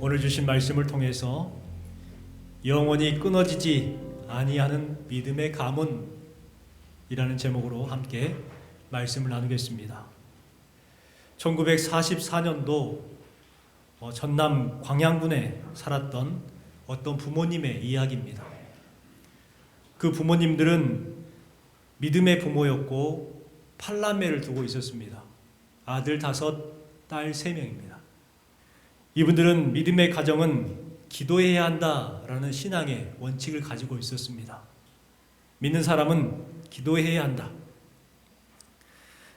오늘 주신 말씀을 통해서 영원히 끊어지지 아니하는 믿음의 가문이라는 제목으로 함께 말씀을 나누겠습니다. 1944년도 전남 광양군에 살았던 어떤 부모님의 이야기입니다. 그 부모님들은 믿음의 부모였고 8남매를 두고 있었습니다. 아들 5, 딸 3명입니다. 이분들은 믿음의 가정은 기도해야 한다라는 신앙의 원칙을 가지고 있었습니다. 믿는 사람은 기도해야 한다.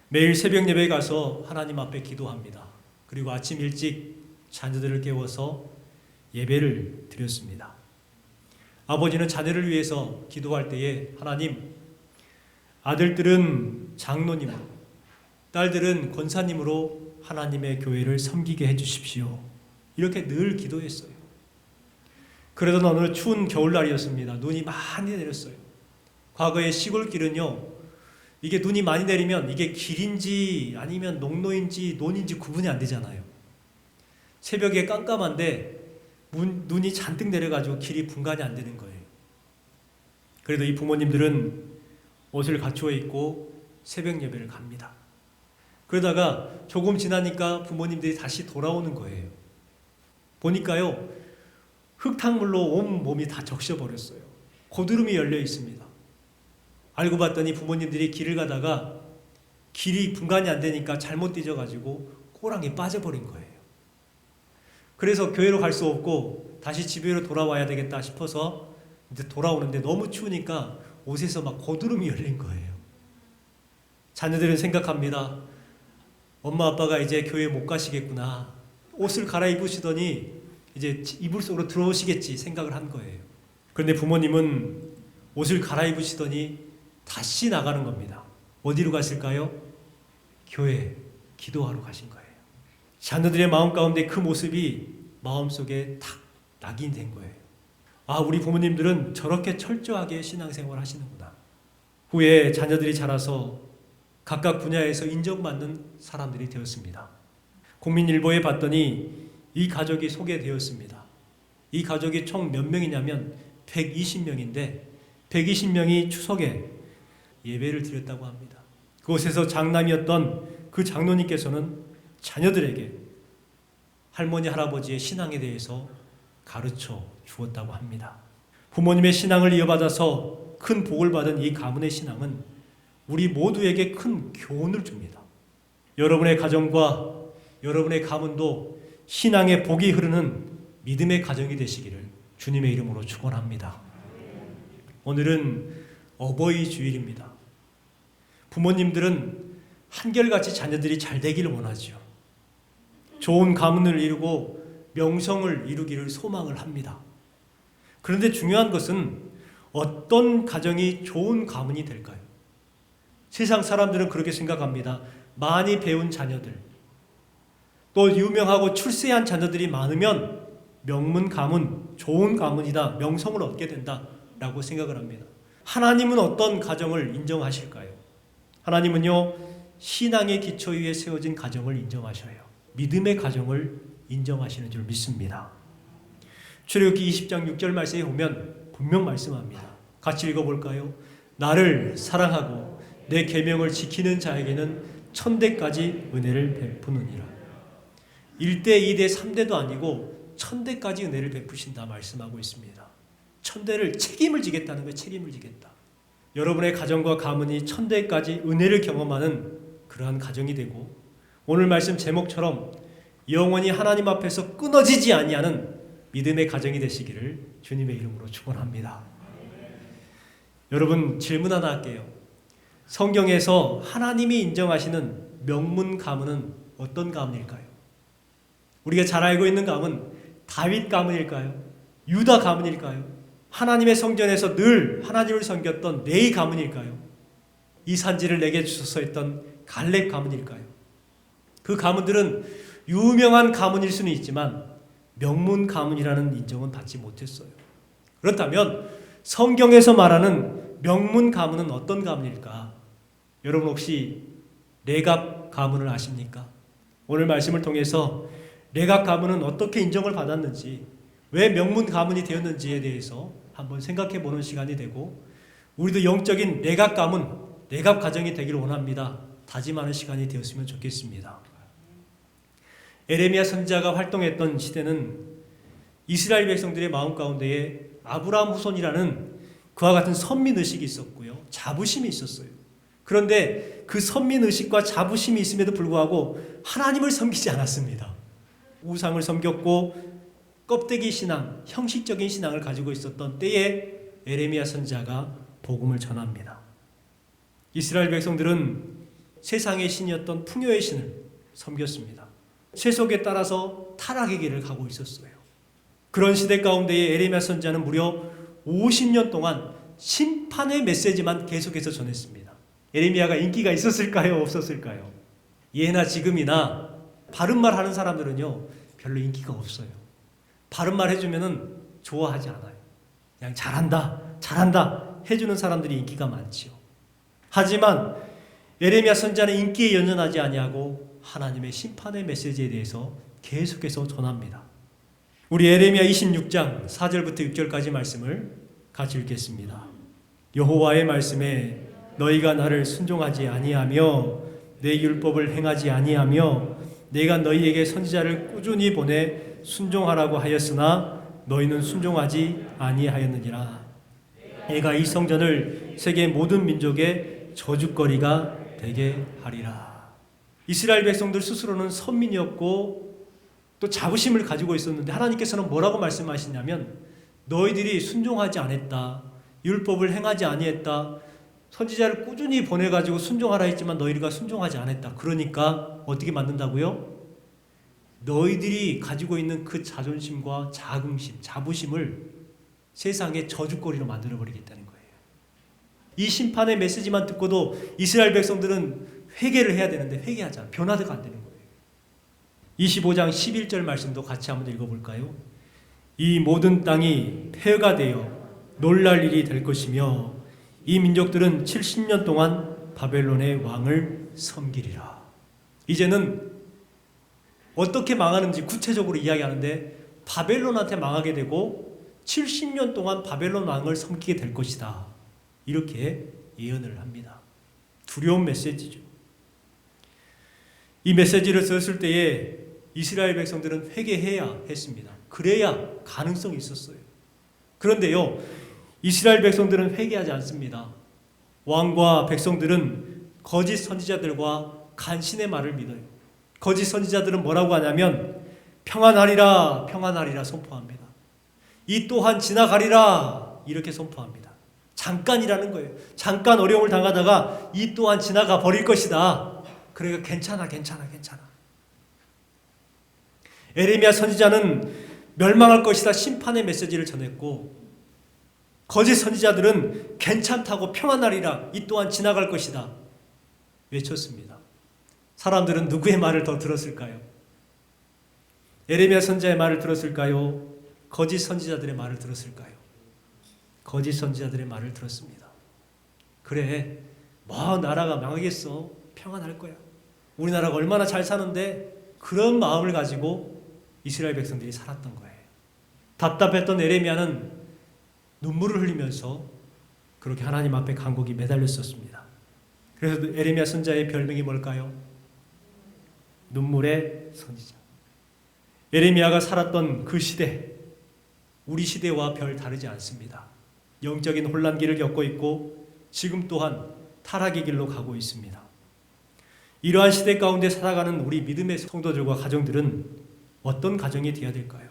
매일 새벽 예배에 가서 하나님 앞에 기도합니다. 그리고 아침 일찍 자녀들을 깨워서 예배를 드렸습니다. 아버지는 자녀를 위해서 기도할 때에 하나님, 아들들은 장로님으로, 딸들은 권사님으로 하나님의 교회를 섬기게 해주십시오. 이렇게 늘 기도했어요. 그러던 어느 추운 겨울날이었습니다. 눈이 많이 내렸어요. 과거의 시골길은요, 이게 눈이 많이 내리면 이게 길인지 아니면 농로인지 논인지 구분이 안 되잖아요. 새벽에 깜깜한데 눈이 잔뜩 내려가지고 길이 분간이 안 되는 거예요. 그래도 이 부모님들은 옷을 갖추어 입고 새벽 예배를 갑니다. 그러다가 조금 지나니까 부모님들이 다시 돌아오는 거예요. 보니까요, 흙탕물로 온 몸이 다 적셔버렸어요. 고드름이 열려 있습니다. 알고 봤더니 부모님들이 길을 가다가 길이 분간이 안 되니까 잘못 뒤져가지고 꼬랑에 빠져버린 거예요. 그래서 교회로 갈 수 없고 다시 집으로 돌아와야 되겠다 싶어서 이제 돌아오는데 너무 추우니까 옷에서 막 고드름이 열린 거예요. 자녀들은 생각합니다. 엄마 아빠가 이제 교회 못 가시겠구나. 옷을 갈아입으시더니 이제 이불 속으로 들어오시겠지 생각을 한 거예요. 그런데 부모님은 옷을 갈아입으시더니 다시 나가는 겁니다. 어디로 가실까요? 교회 기도하러 가신 거예요. 자녀들의 마음 가운데 그 모습이 마음속에 탁 낙인된 거예요. 아, 우리 부모님들은 저렇게 철저하게 신앙생활 하시는구나. 후에 자녀들이 자라서 각각 분야에서 인정받는 사람들이 되었습니다. 국민일보에 봤더니 이 가족이 소개되었습니다. 이 가족이 총 몇 명이냐면 120명인데 120명이 추석에 예배를 드렸다고 합니다. 그곳에서 장남이었던 그 장로님께서는 자녀들에게 할머니, 할아버지의 신앙에 대해서 가르쳐 주었다고 합니다. 부모님의 신앙을 이어받아서 큰 복을 받은 이 가문의 신앙은 우리 모두에게 큰 교훈을 줍니다. 여러분의 가정과 여러분의 가문도 신앙의 복이 흐르는 믿음의 가정이 되시기를 주님의 이름으로 축원합니다. 오늘은 어버이 주일입니다. 부모님들은 한결같이 자녀들이 잘 되기를 원하죠. 좋은 가문을 이루고 명성을 이루기를 소망을 합니다. 그런데 중요한 것은 어떤 가정이 좋은 가문이 될까요? 세상 사람들은 그렇게 생각합니다. 많이 배운 자녀들, 또 유명하고 출세한 자녀들이 많으면 명문 가문, 좋은 가문이다, 명성을 얻게 된다라고 생각을 합니다. 하나님은 어떤 가정을 인정하실까요? 하나님은요, 신앙의 기초 위에 세워진 가정을 인정하셔요. 믿음의 가정을 인정하시는 줄 믿습니다. 출애굽기 20장 6절 말씀에 보면 분명 말씀합니다. 같이 읽어볼까요? 나를 사랑하고 내 계명을 지키는 자에게는 천대까지 은혜를 베푸느니라. 1대, 2대, 3대도 아니고 천대까지 은혜를 베푸신다 말씀하고 있습니다. 천대를 책임을 지겠다는 거예요. 책임을 지겠다. 여러분의 가정과 가문이 천대까지 은혜를 경험하는 그러한 가정이 되고, 오늘 말씀 제목처럼 영원히 하나님 앞에서 끊어지지 아니하는 믿음의 가정이 되시기를 주님의 이름으로 축원합니다. 여러분, 질문 하나 할게요. 성경에서 하나님이 인정하시는 명문 가문은 어떤 가문일까요? 우리가 잘 알고 있는 가문, 다윗 가문일까요? 유다 가문일까요? 하나님의 성전에서 늘 하나님을 섬겼던 네이 가문일까요? 이 산지를 내게 주소서 했던 갈렙 가문일까요? 그 가문들은 유명한 가문일 수는 있지만 명문 가문이라는 인정은 받지 못했어요. 그렇다면 성경에서 말하는 명문 가문은 어떤 가문일까? 여러분 혹시 레갑 가문을 아십니까? 오늘 말씀을 통해서 내각 가문은 어떻게 인정을 받았는지, 왜 명문 가문이 되었는지에 대해서 한번 생각해 보는 시간이 되고, 우리도 영적인 내각 가문, 내각 가정이 되기를 원합니다. 다짐하는 시간이 되었으면 좋겠습니다. 에레미야 선지자가 활동했던 시대는 이스라엘 백성들의 마음 가운데에 아브라함 후손이라는 그와 같은 선민의식이 있었고요. 자부심이 있었어요. 그런데 그 선민의식과 자부심이 있음에도 불구하고 하나님을 섬기지 않았습니다. 우상을 섬겼고 껍데기 신앙, 형식적인 신앙을 가지고 있었던 때에 에레미야 선지자가 복음을 전합니다. 이스라엘 백성들은 세상의 신이었던 풍요의 신을 섬겼습니다. 세속에 따라서 타락의 길을 가고 있었어요. 그런 시대 가운데에 에레미야 선지자는 무려 50년 동안 심판의 메시지만 계속해서 전했습니다. 에레미야가 인기가 있었을까요? 없었을까요? 예나 지금이나 바른 말 하는 사람들은요, 별로 인기가 없어요. 바른 말 해주면은 좋아하지 않아요. 그냥 잘한다 해주는 사람들이 인기가 많지요. 하지만 에레미야 선지자는 인기에 연연하지 아니하고 하나님의 심판의 메시지에 대해서 계속해서 전합니다. 우리 에레미야 26장 4절부터 6절까지 말씀을 같이 읽겠습니다. 여호와의 말씀에 너희가 나를 순종하지 아니하며 내 율법을 행하지 아니하며 내가 너희에게 선지자를 꾸준히 보내 순종하라고 하였으나 너희는 순종하지 아니하였느니라. 내가 이 성전을 세계 모든 민족의 저주거리가 되게 하리라. 이스라엘 백성들 스스로는 선민이었고 또 자부심을 가지고 있었는데 하나님께서는 뭐라고 말씀하시냐면 너희들이 순종하지 않았다. 율법을 행하지 아니했다. 선지자를 꾸준히 보내가지고 순종하라 했지만 너희가 순종하지 않았다. 그러니까 어떻게 만든다고요? 너희들이 가지고 있는 그 자존심과 자긍심, 자부심을 세상의 저주거리로 만들어버리겠다는 거예요. 이 심판의 메시지만 듣고도 이스라엘 백성들은 회개를 해야 되는데 회개하지 않아. 변화가 안 되는 거예요. 25장 11절 말씀도 같이 한번 읽어볼까요? 이 모든 땅이 폐허가 되어 놀랄 일이 될 것이며 이 민족들은 70년 동안 바벨론의 왕을 섬기리라. 이제는 어떻게 망하는지 구체적으로 이야기하는데 바벨론한테 망하게 되고 70년 동안 바벨론 왕을 섬기게 될 것이다. 이렇게 예언을 합니다. 두려운 메시지죠. 이 메시지를 썼을 때에 이스라엘 백성들은 회개해야 했습니다. 그래야 가능성이 있었어요. 그런데요, 이스라엘 백성들은 회개하지 않습니다. 왕과 백성들은 거짓 선지자들과 간신의 말을 믿어요. 거짓 선지자들은 뭐라고 하냐면 평안하리라, 평안하리라 선포합니다. 이 또한 지나가리라 이렇게 선포합니다. 잠깐이라는 거예요. 잠깐 어려움을 당하다가 이 또한 지나가 버릴 것이다. 그러니까 괜찮아. 에레미야 선지자는 멸망할 것이다 심판의 메시지를 전했고 거짓 선지자들은 괜찮다고 평안하리라 이 또한 지나갈 것이다 외쳤습니다. 사람들은 누구의 말을 더 들었을까요? 에레미야 선지자의 말을 들었을까요? 거짓 선지자들의 말을 들었을까요? 거짓 선지자들의 말을 들었습니다. 그래, 뭐 나라가 망하겠어. 평안할 거야. 우리나라가 얼마나 잘 사는데 그런 마음을 가지고 이스라엘 백성들이 살았던 거예요. 답답했던 에레미야는 눈물을 흘리면서 그렇게 하나님 앞에 간곡히 매달렸었습니다. 그래서 에레미야 선지자의 별명이 뭘까요? 눈물의 선지자. 에레미야가 살았던 그 시대, 우리 시대와 별 다르지 않습니다. 영적인 혼란기를 겪고 있고 지금 또한 타락의 길로 가고 있습니다. 이러한 시대 가운데 살아가는 우리 믿음의 성도들과 가정들은 어떤 가정이 되어야 될까요?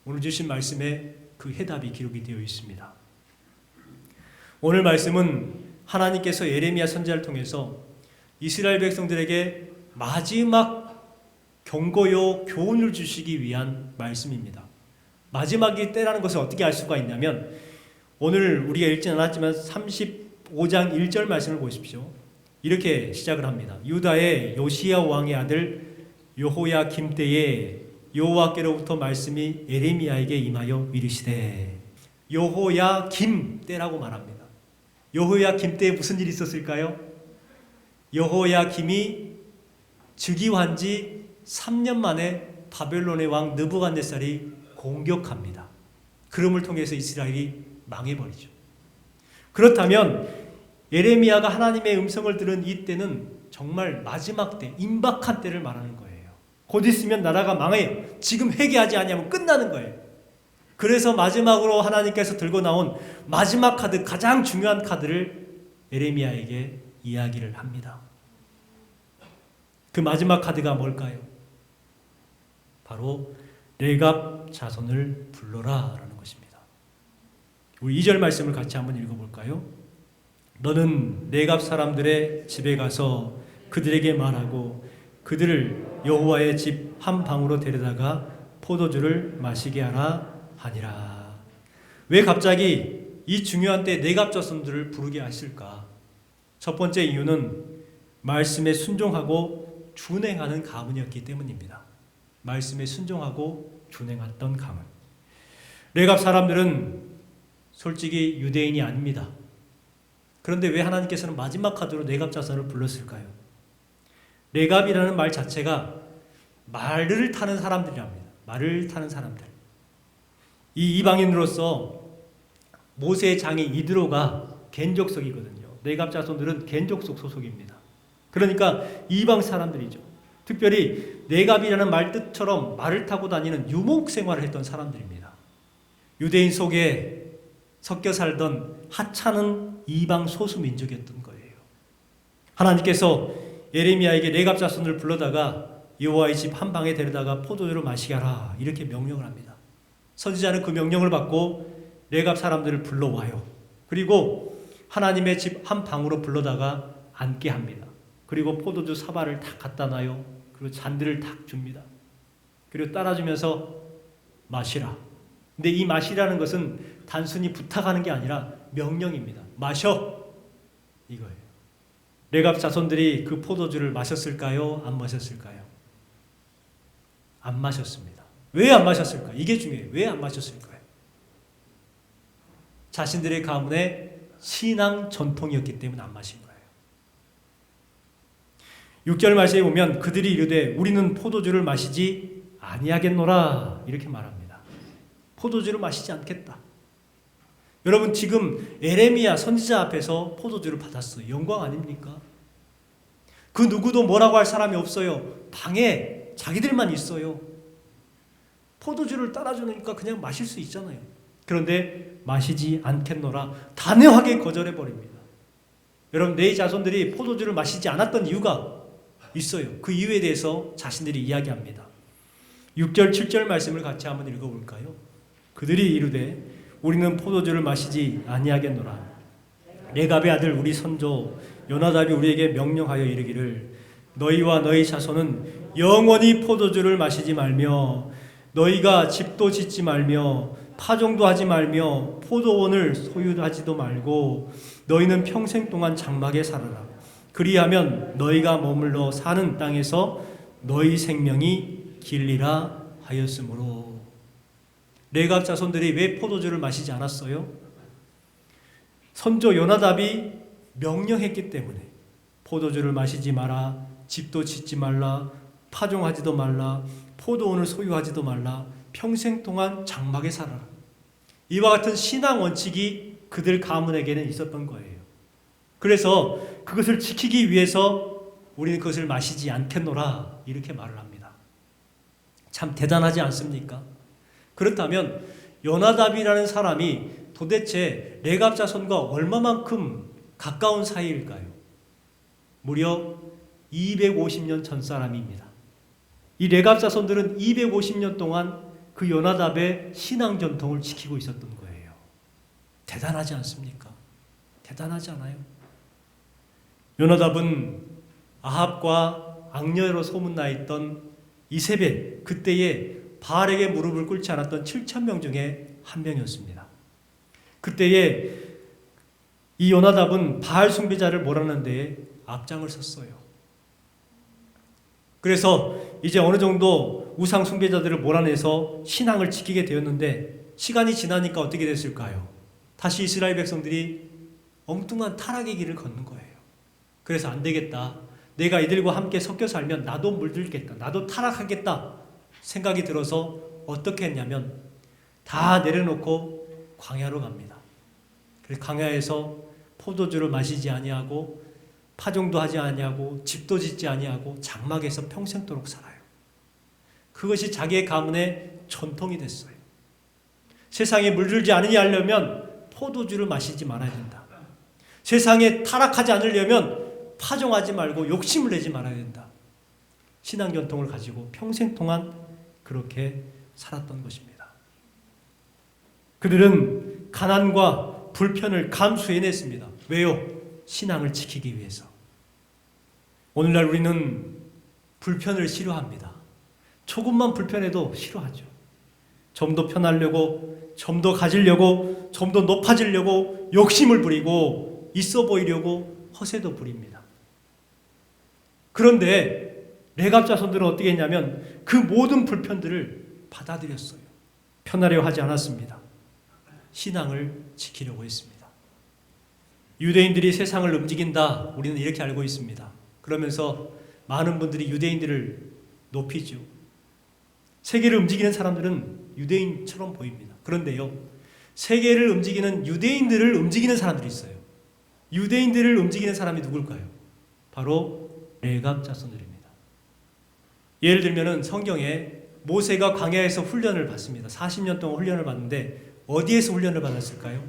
오늘 주신 말씀에 그 해답이 기록이 되어 있습니다. 오늘 말씀은 하나님께서 에레미야 선지자를 통해서 이스라엘 백성들에게 마지막 경고요 교훈을 주시기 위한 말씀입니다. 마지막이 때라는 것을 어떻게 알 수가 있냐면 오늘 우리가 읽진 않았지만 35장 1절 말씀을 보십시오. 이렇게 시작을 합니다. 유다의 요시야 왕의 아들 여호야김 때에 여호와께로부터 말씀이 에레미야에게 임하여 이르시되 여호야김 때라고 말합니다. 여호야김 때에 무슨 일이 있었을까요? 여호야김이 즉위한 지 3년 만에 바벨론의 왕 느부갓네살이 공격합니다. 그럼을 통해서 이스라엘이 망해버리죠. 그렇다면 예레미야가 하나님의 음성을 들은 이 때는 정말 마지막 때, 임박한 때를 말하는 거예요. 곧 있으면 나라가 망해요. 지금 회개하지 않으면 끝나는 거예요. 그래서 마지막으로 하나님께서 들고 나온 마지막 카드, 가장 중요한 카드를 예레미야에게 이야기를 합니다. 그 마지막 카드가 뭘까요? 바로 레갑 자손을 불러라 라는 것입니다. 우리 2절 말씀을 같이 한번 읽어볼까요? 너는 레갑 사람들의 집에 가서 그들에게 말하고 그들을 여호와의 집 한 방으로 데려다가 포도주를 마시게 하라 하니라. 왜 갑자기 이 중요한 때 레갑 자손들을 부르게 하실까? 첫 번째 이유는 말씀에 순종하고 준행하는 가문이었기 때문입니다. 말씀에 순종하고 준행했던 가문. 레갑 사람들은 솔직히 유대인이 아닙니다. 그런데 왜 하나님께서는 마지막 카드로 레갑 자손을 불렀을까요? 레갑이라는 말 자체가 말을 타는 사람들이랍니다. 말을 타는 사람들. 이 이방인으로서 모세의 장인 이드로가 겐족속이거든요. 레갑 자손들은 겐족속 소속입니다. 그러니까 이방 사람들이죠. 특별히 레갑이라는 말 뜻처럼 말을 타고 다니는 유목 생활을 했던 사람들입니다. 유대인 속에 섞여 살던 하찮은 이방 소수 민족이었던 거예요. 하나님께서 예레미야에게 레갑 자손을 불러다가 여호와의 집 한 방에 데려다가 포도주를 마시게 하라 이렇게 명령을 합니다. 선지자는 그 명령을 받고 레갑 사람들을 불러와요. 그리고 하나님의 집 한 방으로 불러다가 앉게 합니다. 그리고 포도주 사발을 탁 갖다 놔요. 그리고 잔들을 탁 줍니다. 그리고 따라주면서 마시라. 근데 이 마시라는 것은 단순히 부탁하는 게 아니라 명령입니다. 마셔! 이거예요. 레갑 자손들이 그 포도주를 마셨을까요? 안 마셨을까요? 안 마셨습니다. 왜 안 마셨을까? 이게 중요해요. 왜 안 마셨을까요? 자신들의 가문의 신앙 전통이었기 때문에 안 마신 거예요. 6절 말씀에 보면 그들이 이르되 우리는 포도주를 마시지 아니하겠노라 이렇게 말합니다. 포도주를 마시지 않겠다. 여러분 지금 예레미야 선지자 앞에서 포도주를 받았어요. 영광 아닙니까? 그 누구도 뭐라고 할 사람이 없어요. 방에 자기들만 있어요. 포도주를 따라주니까 그냥 마실 수 있잖아요. 그런데 마시지 않겠노라 단호하게 거절해버립니다. 여러분 내 자손들이 포도주를 마시지 않았던 이유가 있어요. 그 이유에 대해서 자신들이 이야기합니다. 6절 7절 말씀을 같이 한번 읽어볼까요? 그들이 이르되 우리는 포도주를 마시지 아니하겠노라. 레갑의 아들 우리 선조 요나답이 우리에게 명령하여 이르기를 너희와 너희 자손은 영원히 포도주를 마시지 말며 너희가 집도 짓지 말며 파종도 하지 말며 포도원을 소유하지도 말고 너희는 평생 동안 장막에 살아라. 그리하면 너희가 머물러 사는 땅에서 너희 생명이 길리라 하였으므로. 레갑 자손들이 왜 포도주를 마시지 않았어요? 선조 요나답이 명령했기 때문에. 포도주를 마시지 마라, 집도 짓지 말라, 파종하지도 말라, 포도원을 소유하지도 말라, 평생 동안 장막에 살아라. 이와 같은 신앙 원칙이 그들 가문에게는 있었던 거예요. 그래서 그것을 지키기 위해서 우리는 그것을 마시지 않겠노라 이렇게 말을 합니다. 참 대단하지 않습니까? 그렇다면 요나답이라는 사람이 도대체 레갑 자손과 얼마만큼 가까운 사이일까요? 무려 250년 전 사람입니다. 이 레갑 자손들은 250년 동안 그 요나답의 신앙 전통을 지키고 있었던 거예요. 대단하지 않습니까? 대단하지 않아요? 요나답은 아합과 악녀로 소문나 있던 이세벨, 그때에 바알에게 무릎을 꿇지 않았던 7,000명 중에 한 명이었습니다. 그때에 이 요나답은 바알 숭배자를 몰아내는 데에 앞장을 섰어요. 그래서 이제 어느 정도 우상 숭배자들을 몰아내서 신앙을 지키게 되었는데 시간이 지나니까 어떻게 됐을까요? 다시 이스라엘 백성들이 엉뚱한 타락의 길을 걷는 거예요. 그래서 안 되겠다. 내가 이들과 함께 섞여 살면 나도 물들겠다. 나도 타락하겠다 생각이 들어서 어떻게 했냐면 다 내려놓고 광야로 갑니다. 그래서 광야에서 포도주를 마시지 아니하고 파종도 하지 아니하고 집도 짓지 아니하고 장막에서 평생도록 살아요. 그것이 자기의 가문의 전통이 됐어요. 세상에 물들지 않으니 하려면 포도주를 마시지 말아야 된다. 세상에 타락하지 않으려면 파종하지 말고 욕심을 내지 말아야 된다. 신앙 전통을 가지고 평생 동안 그렇게 살았던 것입니다. 그들은 가난과 불편을 감수해냈습니다. 왜요? 신앙을 지키기 위해서. 오늘날 우리는 불편을 싫어합니다. 조금만 불편해도 싫어하죠. 좀 더 편하려고, 좀 더 가지려고, 좀 더 높아지려고 욕심을 부리고 있어 보이려고 허세도 부립니다. 그런데 레갑 자손들은 어떻게 했냐면 그 모든 불편들을 받아들였어요. 편하려 하지 않았습니다. 신앙을 지키려고 했습니다. 유대인들이 세상을 움직인다, 우리는 이렇게 알고 있습니다. 그러면서 많은 분들이 유대인들을 높이죠. 세계를 움직이는 사람들은 유대인처럼 보입니다. 그런데요, 세계를 움직이는 유대인들을 움직이는 사람들이 있어요. 유대인들을 움직이는 사람이 누굴까요? 바로 레갑 자손들입니다. 예를 들면 성경에 모세가 광야에서 훈련을 받습니다. 40년 동안 훈련을 받는데 어디에서 훈련을 받았을까요?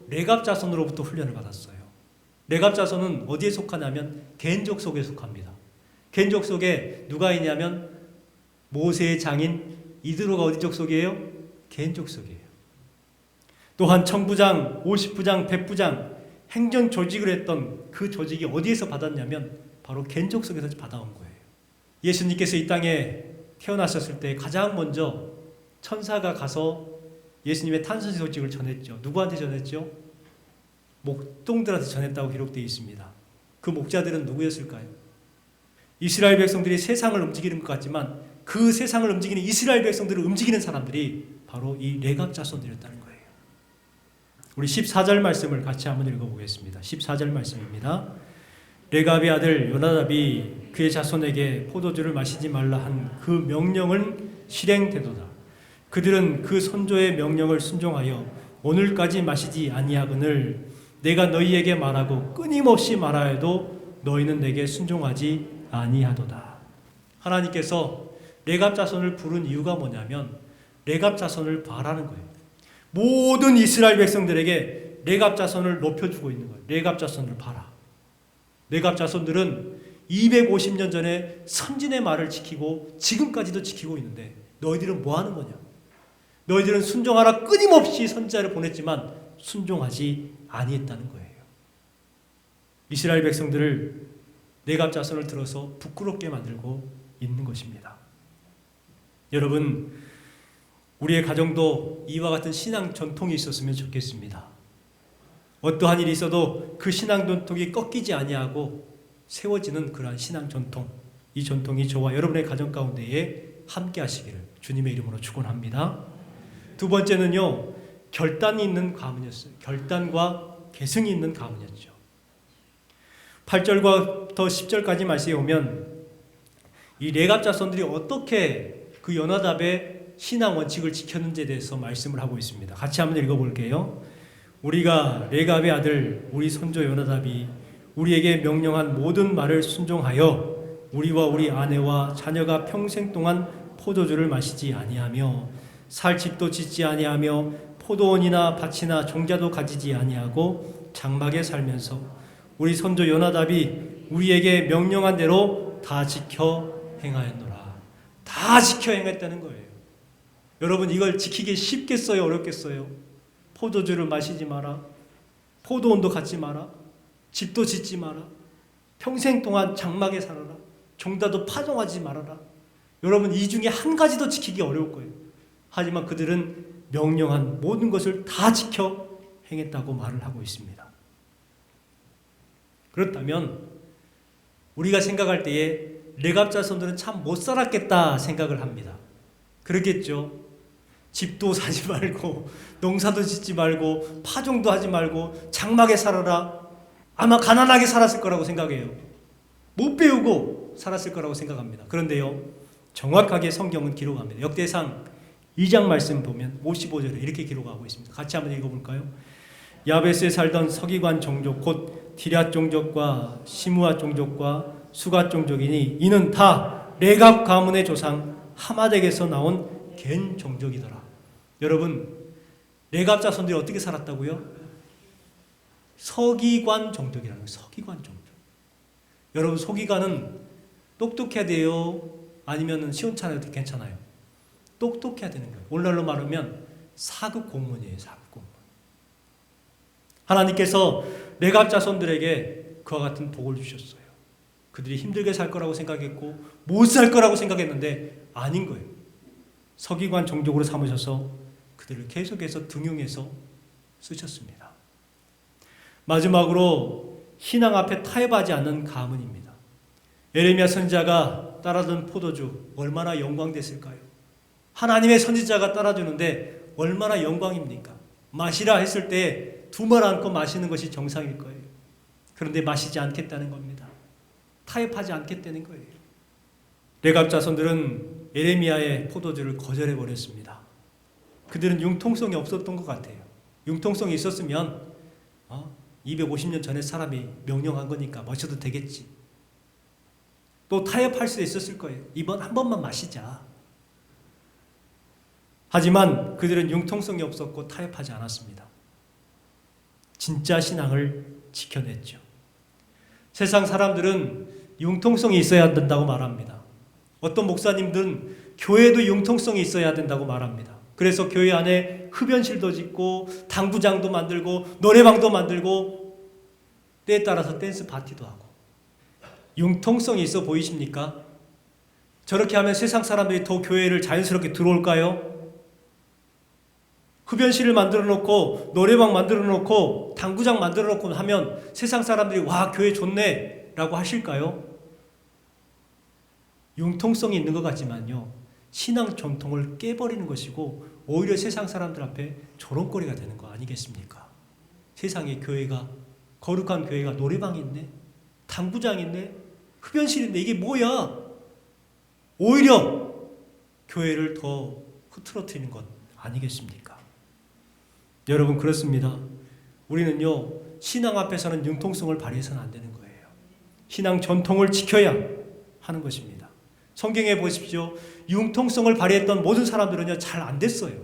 레갑 자손으로부터 훈련을 받았어요. 레갑 자손은 어디에 속하냐면 겐족 속에 속합니다. 겐족 속에 누가 있냐면 모세의 장인 이드로가 어디 족속이에요? 겐족 속이에요. 또한 청부장, 50부장, 100부장 행정 조직을 했던 그 조직이 어디에서 받았냐면 바로 겐족 속에서 받아온 거예요. 예수님께서 이 땅에 태어나셨을 때 가장 먼저 천사가 가서 예수님의 탄생 소식을 전했죠. 누구한테 전했죠? 목동들한테 전했다고 기록되어 있습니다. 그 목자들은 누구였을까요? 이스라엘 백성들이 세상을 움직이는 것 같지만 그 세상을 움직이는 이스라엘 백성들을 움직이는 사람들이 바로 이 레갑 자손들이었다는 거예요. 우리 14절 말씀을 같이 한번 읽어보겠습니다. 14절 말씀입니다. 레갑의 아들 요나답이 그의 자손에게 포도주를 마시지 말라 한 그 명령은 실행되도다. 그들은 그 선조의 명령을 순종하여 오늘까지 마시지 아니하거늘 내가 너희에게 말하고 끊임없이 말하여도 너희는 내게 순종하지 아니하도다. 하나님께서 레갑 자손을 부른 이유가 뭐냐면 레갑 자손을 바라는 거예요. 모든 이스라엘 백성들에게 레갑 자손을 높여주고 있는 거예요. 레갑 자손을 봐라. 레갑 자손들은 250년 전에 선진의 말을 지키고 지금까지도 지키고 있는데 너희들은 뭐 하는 거냐? 너희들은 순종하라 끊임없이 선지자를 보냈지만 순종하지 아니했다는 거예요. 이스라엘 백성들을 레갑 자손을 들어서 부끄럽게 만들고 있는 것입니다. 여러분, 우리의 가정도 이와 같은 신앙 전통이 있었으면 좋겠습니다. 어떠한 일이 있어도 그 신앙 전통이 꺾이지 아니하고 세워지는 그러한 신앙 전통, 이 전통이 저와 여러분의 가정 가운데에 함께 하시기를 주님의 이름으로 축원합니다. 두 번째는요, 결단이 있는 가문이었어요. 결단과 계승이 있는 가문이었죠. 8절과 더 10절까지 말씀에 오면 이 레갑 자손들이 어떻게 그 요나답의 신앙 원칙을 지켰는지에 대해서 말씀을 하고 있습니다. 같이 한번 읽어볼게요. 우리가 레갑의 아들 우리 손조 요나답이 우리에게 명령한 모든 말을 순종하여 우리와 우리 아내와 자녀가 평생 동안 포도주를 마시지 아니하며 살 집도 짓지 아니하며 포도원이나 밭이나 종자도 가지지 아니하고 장막에 살면서 우리 손조 요나답이 우리에게 명령한 대로 다 지켜 행하였노라. 다 지켜 행했다는 거예요. 여러분, 이걸 지키기 쉽겠어요? 어렵겠어요? 포도주를 마시지 마라. 포도원도 갖지 마라. 집도 짓지 마라. 평생 동안 장막에 살아라. 종자도 파종하지 말아라. 여러분, 이 중에 한 가지도 지키기 어려울 거예요. 하지만 그들은 명령한 모든 것을 다 지켜 행했다고 말을 하고 있습니다. 그렇다면 우리가 생각할 때에 레갑 자손들은 참 못 살았겠다 생각을 합니다. 그렇겠죠. 집도 사지 말고 농사도 짓지 말고 파종도 하지 말고 장막에 살아라. 아마 가난하게 살았을 거라고 생각해요. 못 배우고 살았을 거라고 생각합니다. 그런데요, 정확하게 성경은 기록합니다. 역대상 2장 말씀 보면 55절에 이렇게 기록하고 있습니다. 같이 한번 읽어볼까요? 야베스에 살던 서기관 종족 곧 디랏 종족과 시므아 종족과 수가 종족이니 이는 다 레갑 가문의 조상 하마덱에서 나온 겐 종족이더라. 여러분, 레갑 자손들이 어떻게 살았다고요? 서기관 종족이라는 거예요. 서기관 종족. 여러분, 서기관은 똑똑해야 돼요? 아니면 시원찮아도 괜찮아요? 똑똑해야 되는 거예요. 오늘날로 말하면 사급 공무원이에요. 사급 공무원. 하나님께서 레갑 자손들에게 그와 같은 복을 주셨어요. 그들이 힘들게 살 거라고 생각했고 못 살 거라고 생각했는데 아닌 거예요. 서기관 종족으로 삼으셔서 그들을 계속해서 등용해서 쓰셨습니다. 마지막으로 신앙 앞에 타협하지 않는 가문입니다. 예레미야 선지자가 따라준 포도주 얼마나 영광됐을까요? 하나님의 선지자가 따라주는데 얼마나 영광입니까? 마시라 했을 때 두 말 안고 마시는 것이 정상일 거예요. 그런데 마시지 않겠다는 겁니다. 타협하지 않겠다는 거예요. 레갑 자손들은 예레미야의 포도주를 거절해 버렸습니다. 그들은 융통성이 없었던 것 같아요. 융통성이 있었으면 250년 전에 사람이 명령한 거니까 마셔도 되겠지. 또 타협할 수 있었을 거예요. 이번 한 번만 마시자. 하지만 그들은 융통성이 없었고 타협하지 않았습니다. 진짜 신앙을 지켜냈죠. 세상 사람들은 융통성이 있어야 된다고 말합니다. 어떤 목사님들은 교회도 융통성이 있어야 된다고 말합니다. 그래서 교회 안에 흡연실도 짓고 당구장도 만들고 노래방도 만들고 때에 따라서 댄스 파티도 하고. 융통성이 있어 보이십니까? 저렇게 하면 세상 사람들이 더 교회를 자연스럽게 들어올까요? 흡연실을 만들어 놓고 노래방 만들어 놓고 당구장 만들어 놓고 하면 세상 사람들이 와 교회 좋네 라고 하실까요? 융통성이 있는 것 같지만요, 신앙 전통을 깨버리는 것이고 오히려 세상 사람들 앞에 조롱거리가 되는 거 아니겠습니까? 세상에 교회가, 거룩한 교회가 노래방이 있네, 당구장이 있네, 흡연실인데 이게 뭐야? 오히려 교회를 더 흐트러뜨리는 것 아니겠습니까? 여러분, 그렇습니다. 우리는요, 신앙 앞에서는 융통성을 발휘해서는 안 되는 거예요. 신앙 전통을 지켜야 하는 것입니다. 성경에 보십시오. 융통성을 발휘했던 모든 사람들은요, 잘 안 됐어요.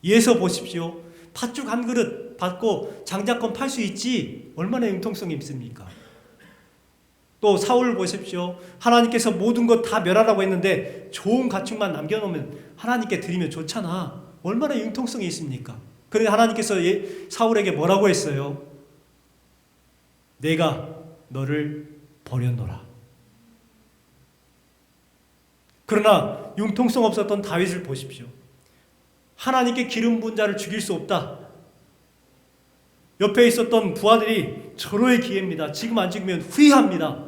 예서 보십시오. 팥죽 한 그릇 받고 장자권 팔 수 있지 얼마나 융통성이 있습니까? 또 사울을 보십시오. 하나님께서 모든 것 다 멸하라고 했는데 좋은 가축만 남겨놓으면 하나님께 드리면 좋잖아. 얼마나 융통성이 있습니까? 그런데 하나님께서 사울에게 뭐라고 했어요? 내가 너를 버렸노라. 그러나 융통성 없었던 다윗을 보십시오. 하나님께 기름 부은 자를 죽일 수 없다. 옆에 있었던 부하들이 절호의 기회입니다. 지금 안 죽으면 후회합니다.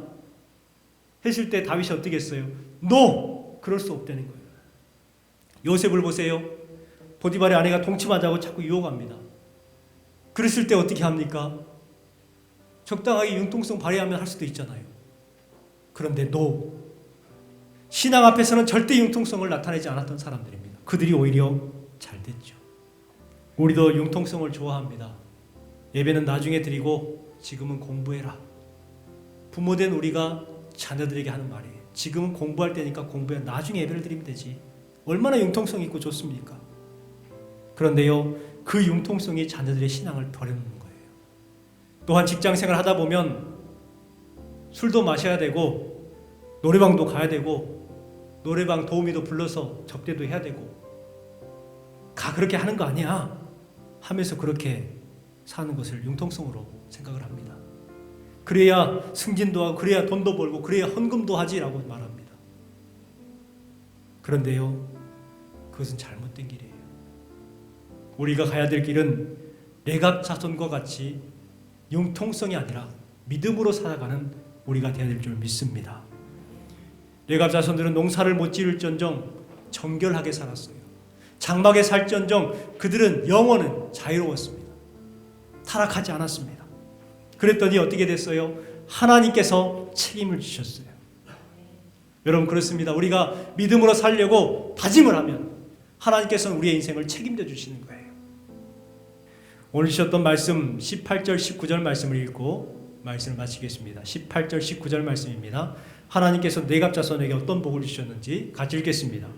했을 때 다윗이 어떻게 했어요? No! 그럴 수 없다는 거예요. 요셉을 보세요. 보디발의 아내가 동침하자고 자꾸 유혹합니다. 그랬을 때 어떻게 합니까? 적당하게 융통성 발휘하면 할 수도 있잖아요. 그런데 no. 신앙 앞에서는 절대 융통성을 나타내지 않았던 사람들입니다. 그들이 오히려 잘 됐죠. 우리도 융통성을 좋아합니다. 예배는 나중에 드리고 지금은 공부해라. 부모된 우리가 자녀들에게 하는 말이에요. 지금은 공부할 때니까 공부해. 나중에 예배를 드리면 되지. 얼마나 융통성 있고 좋습니까? 그런데요, 그 융통성이 자녀들의 신앙을 버려놓는 거예요. 또한 직장생활 하다 보면 술도 마셔야 되고 노래방도 가야 되고 노래방 도우미도 불러서 접대도 해야 되고 그렇게 하는 거 아니야 하면서 그렇게 사는 것을 융통성으로 생각을 합니다. 그래야 승진도 하고 그래야 돈도 벌고 그래야 헌금도 하지라고 말합니다. 그런데요, 그것은 잘못된 길이에요. 우리가 가야 될 길은 레갑 자손과 같이 융통성이 아니라 믿음으로 살아가는 우리가 되어야 될 줄 믿습니다. 레갑 자손들은 농사를 못 지을전정 정결하게 살았어요. 장막에 살전정 그들은 영혼은 자유로웠습니다. 타락하지 않았습니다. 그랬더니 어떻게 됐어요? 하나님께서 책임을 지셨어요. 여러분 그렇습니다. 우리가 믿음으로 살려고 다짐을 하면 하나님께서는 우리의 인생을 책임져 주시는 거예요. 오늘 주셨던 말씀 18절 19절 말씀을 읽고 말씀을 마치겠습니다. 18절 19절 말씀입니다. 하나님께서 레갑 자손에게 어떤 복을 주셨는지 같이 읽겠습니다.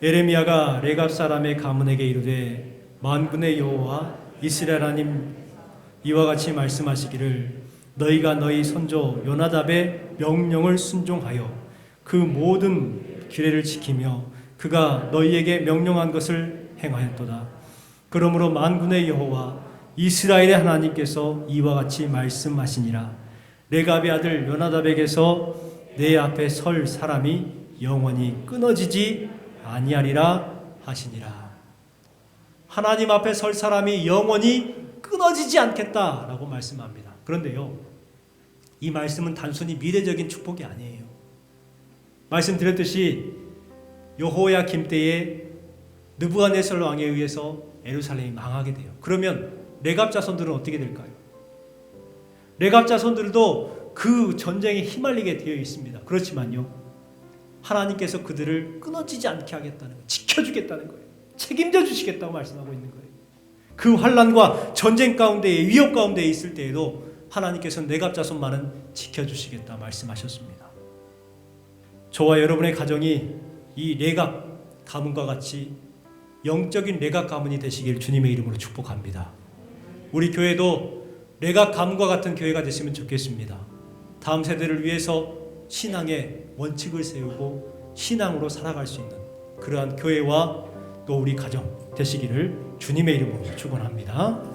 에레미야가 레갑 사람의 가문에게 이르되 만군의 여호와 이스라엘 하나님 이와 같이 말씀하시기를 너희가 너희 선조 요나답의 명령을 순종하여 그 모든 규례를 지키며 그가 너희에게 명령한 것을 행하였도다. 그러므로 만군의 여호와 이스라엘의 하나님께서 이와 같이 말씀하시니라. 레갑의 아들 요나답에게서 내 앞에 설 사람이 영원히 끊어지지 아니하리라 하시니라. 하나님 앞에 설 사람이 영원히 끊어지지 않겠다라고 말씀합니다. 그런데요, 이 말씀은 단순히 미래적인 축복이 아니에요. 말씀드렸듯이 여호야김 때에 느부갓네살 왕에 의해서 예루살렘이 망하게 돼요. 그러면 레갑 자손들은 어떻게 될까요? 레갑 자손들도 그 전쟁에 휘말리게 되어 있습니다. 그렇지만요, 하나님께서 그들을 끊어지지 않게 하겠다는 거예요. 지켜주겠다는 거예요. 책임져 주시겠다고 말씀하고 있는 거예요. 그 환난과 전쟁 가운데 위협 가운데 있을 때에도 하나님께서는 레갑 자손만은 지켜주시겠다 말씀하셨습니다. 저와 여러분의 가정이 이 레갑 가문과 같이 영적인 레갑 가문이 되시길 주님의 이름으로 축복합니다. 우리 교회도 레갑 가문과 같은 교회가 됐으면 좋겠습니다. 다음 세대를 위해서 신앙의 원칙을 세우고 신앙으로 살아갈 수 있는 그러한 교회와 또 우리 가정 되시기를 주님의 이름으로 축원합니다.